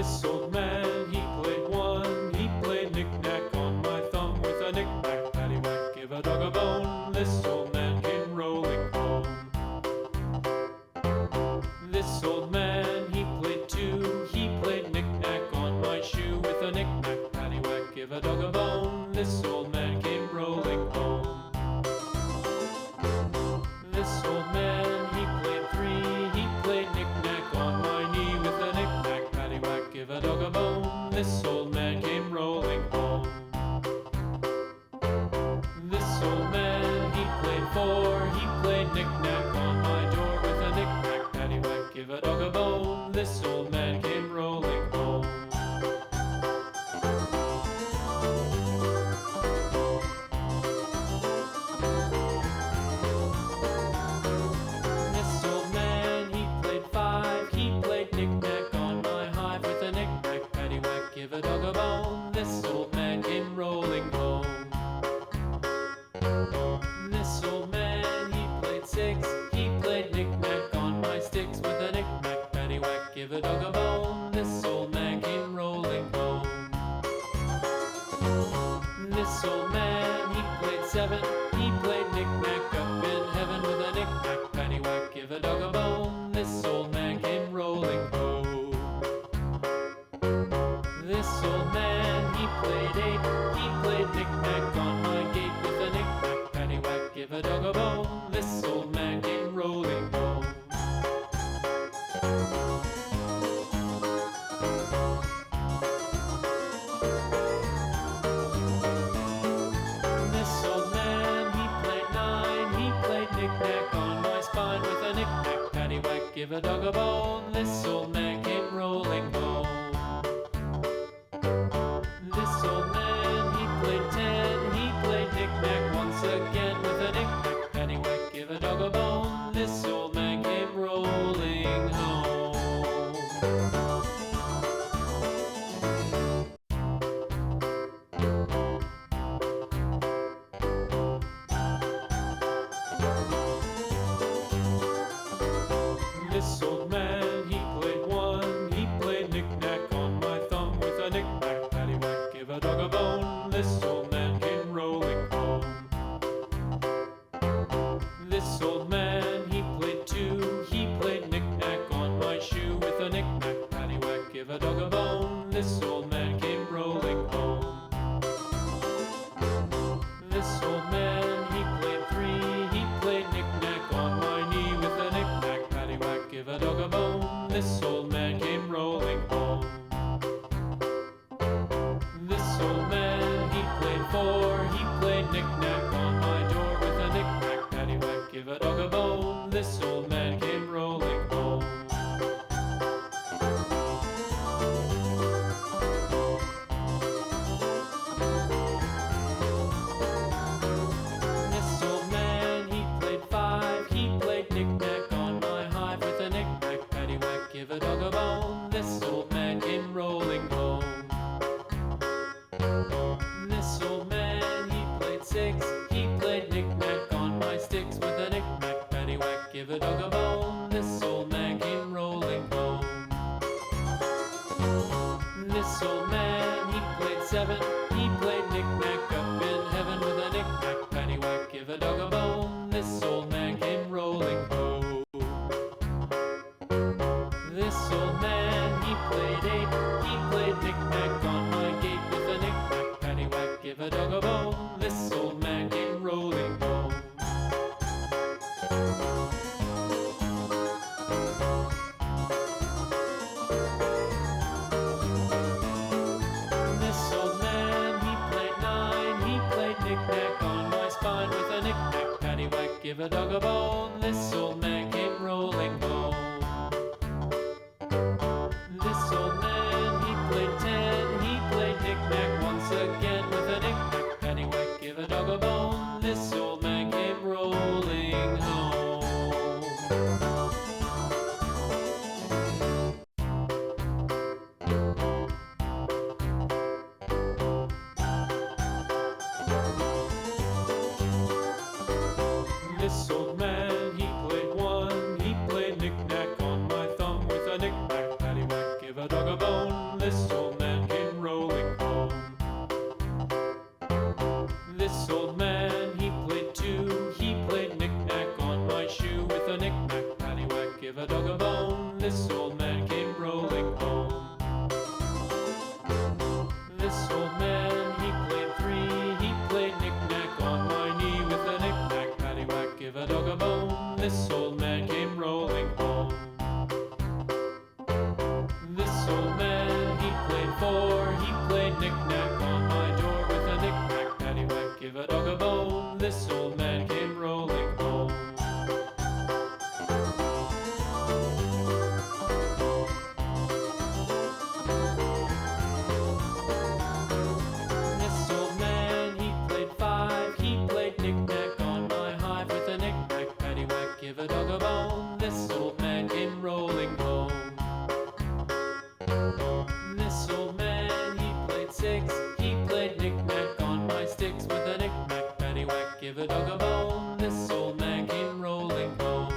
This old man, he played one. He played knick-knack on my thumb with a knick-knack, paddywhack, give a dog a bone. This old man came rolling home. This old man, he played two. He played knick-knack on my shoe with a knick-knack, paddywhack, give a dog a bone. This old man came rolling home. This old man, he played three. He played knick-knack on my knee with a knick-knack, paddywhack, give a dog a bone. This old man came rolling home. This old man, he played four. He played knick-knack on my door with a knick-knack, paddywhack, give a dog a bone. This old man came rolling home. This old man, he played five. He played knick-knack on my hive with a knick-knack, paddywhack, give a dog a bone. This old man came rolling home. This old man, he played six. He played knick-knack on my sticks with a knick-knack, paddywhack, give a dog a bone. This old man came rolling home. This old man, he played seven. He played knick-knack up in heaven with a knick-knack, paddywhack, give a dog a bone. This old man came rolling home. This old man, he played eight. He played knick-knack on my gate with a knick-knack, paddywhack, give a dog a bone. This old man came rolling home. This old man, he played nine. He played knick-knack on my spine with a knick-knack, paddywhack, give a dog a bone. This old man came rolling home. This old man, he played ten. He played knick-knack once again with a knick-knack, paddywhack, give a dog a bone. This old man came rolling home. This old man, he played one. He played knick-knack on my thumb with a knick-knack, paddywhack, give a dog a bone. This old man came rolling home. This old man, he played two. He played knick-knack on my shoe with a knick-knack, paddywhack, give a dog a bone. This old man came rolling home. This old man, he played three. He played knick-knack on my knee with a knick-knack, paddywhack, give a dog a bone. This old man came rolling home. This old man, he played four. He played knick-knack on my door with a knick-knack, paddywhack, give a dog a bone. This old man came rolling home. This old man, he played five. He played knick-knack on my hive with a knick-knack, paddywhack, give a dog a bone. This old man came rolling home. This old man, he played six. He played knick-knack on my sticks with a knick-knack, paddywhack, give a dog a bone. This old man came rolling home. This old man, he played seven. He played knick-knack up in heaven with a knick-knack, paddywhack, give a dog a bone. This old man came rolling home. This old man, he played eight. He played knick-knack on my gate with a knick-knack, paddywhack, give a dog a bone. This old man came rolling home. This old man, he played nine. He played knick-knack on my spine with a knick-knack, paddywhack, give a dog a bone. This old man came rolling home. This old man, he played ten. He played knick-knack once again with a knick-knack, paddywhack, give a dog a bone. This old man came rolling home. This old man, he played one. He played knick-knack on my thumb with a knick-knack, paddywhack, give a dog a bone. This old man came rolling home. This old man, he played too. He played knick-knack on my shoe. With a knick-knack, paddywhack, give a dog a bone. This old man came rolling home. This old man, he played three. He played knick-knack on my knee. With a knick-knack, paddywhack, give a dog a bone. This old man came rolling home. This old man, he played four. He played knick-knack on my door. With a knick-knack, paddywhack, give a dog a bone. This old man came rolling home. This old man, he played five. He played knick-knack on my hive. With a knick-knack, paddywhack, give a dog a bone. This old man came rolling home. This old man, he played six. He played knick-knack on my sticks. With a knick-knack, paddywhack, give a dog a bone. This old man came rolling home.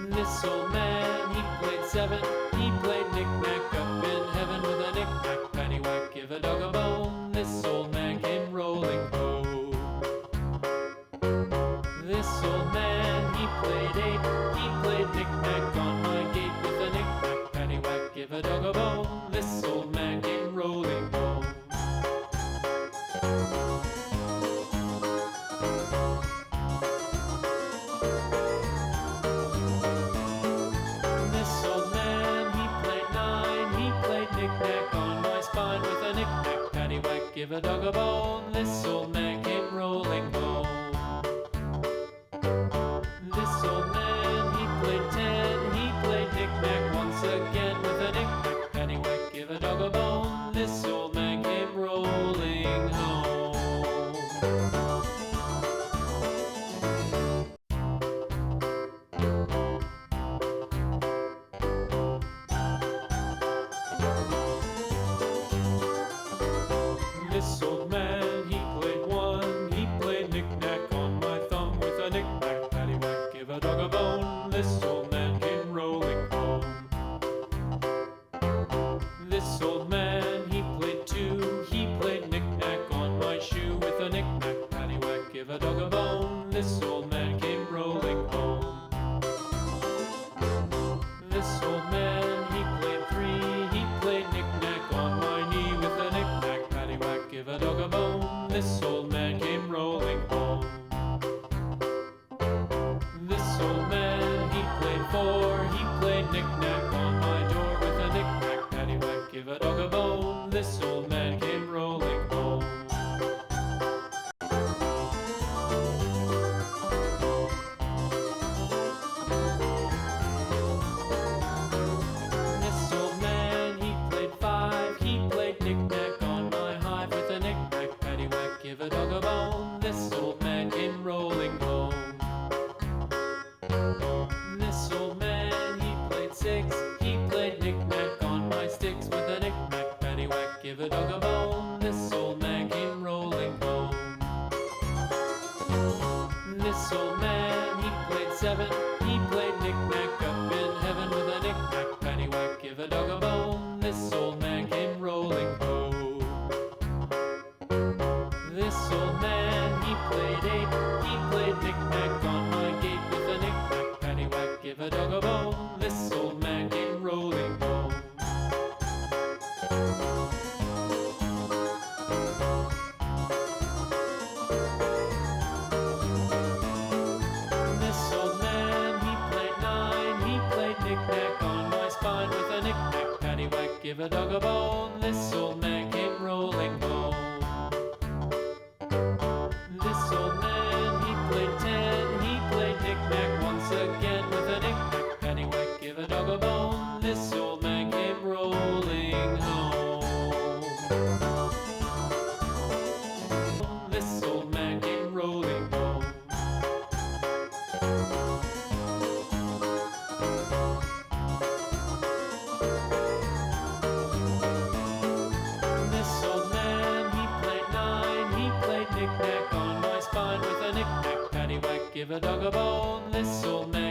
This old man, he played seven. He played knick-knack up in heaven. With a knick-knack, paddywhack, give a dog a bone. This old man came rolling home. This old man, he played eight. He played knick-knack on my gate. With a knick-knack, paddywhack, give a dog a bone. This old man came rolling home. This old man, he played nine. He played knick-knack on my spine. With a knick-knack, paddywhack, give a dog a bone. This old man came rolling home. This old man, he played ten. He played knick-knack once again. With a knick-knack, paddywhack, give a dog a bone. This old man came rolling home. This old man, he played one. He played knick-knack on my thumb. With a knick-knack, paddywhack, give a dog a bone. This old man came rolling home. This old man, he played two. He played knick-knack on my shoe. With a knick-knack, paddywhack, give a dog a bone. This old man came rolling home. This old man, he played three. He played knick-knack on my knee. With a knick-knack, paddywhack, give a dog a bone. This old man came rolling home. This old man, he played four. He played knick-knack on my door. With a knick-knack, paddywhack, give a dog a bone. This old man came rolling home. This old man, he played five. He played knick-knack on my hive. With a knick-knack, paddywhack, give a dog a bone. This old man came rolling home. This old man, he played six. He played knick-knack on my sticks. With a knick-knack, paddywhack, give a dog a bone. This old man came rolling home. This old man, he played seven. He played knick-knack up in heaven. With a knick-knack, paddywhack, give a dog a bone. This old man came rolling home. This old man, he played eight. He played knick-knack on my gate. With a knick-knack, paddywhack, give a dog a bone. This old man came rolling home. This old man, he played nine. He played knick-knack on my spine. With a knick-knack, paddywhack, give a dog a bone. This old man came rolling home. This old man, he played 10. He played knick-knack on my gate. With a knick-knack, paddywhack, give a dog a bone. This old man came rolling home. This old man, he played 9. He played knick-knack on my spine. With a knick-knack, paddywhack, give a dog a bone. This old man came rolling home. This old man, he played 10. He played knick-knack once again. With a knick-knack, paddywhack, give a dog a bone. This old man came rolling home. This old man came rolling home. This old man, he played 9. He played knick-knack on my spine. With a knick-knack, paddywhack, give a dog a bone. This old man